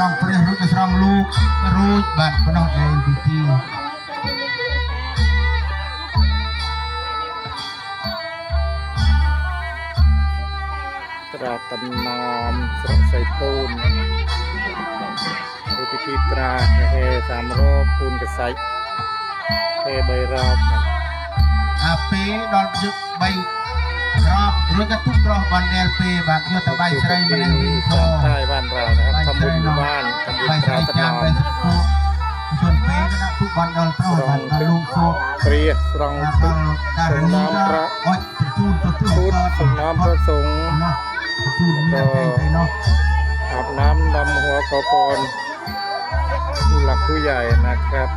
รองเปรี้ยวรู้จะสรองลูกรู้บัดพน้องเองพิธีตราตำนอมสระใส่ปูนดูพิธีตราเฮสามรอบปูนกระใสเฮใบรอบอาเป้ดอลยึกใบรอบรู้จะทุกรอบบันเดลเป้บัดยศใบใส่มาในวินโฟใต้บ้านเรานะครับทำบุญบ้านทำบุญตราตำนอมส่วนเป้ก็นะทุกบันดอลเท่าบันดอลลูกโฟเปรียสรองตุกสงน้ำพระพุทธสงน้ำพระสงฆ์ก็อาบน้ำดำหัวขอพรผู้หลักผู้ใหญ่นะครับ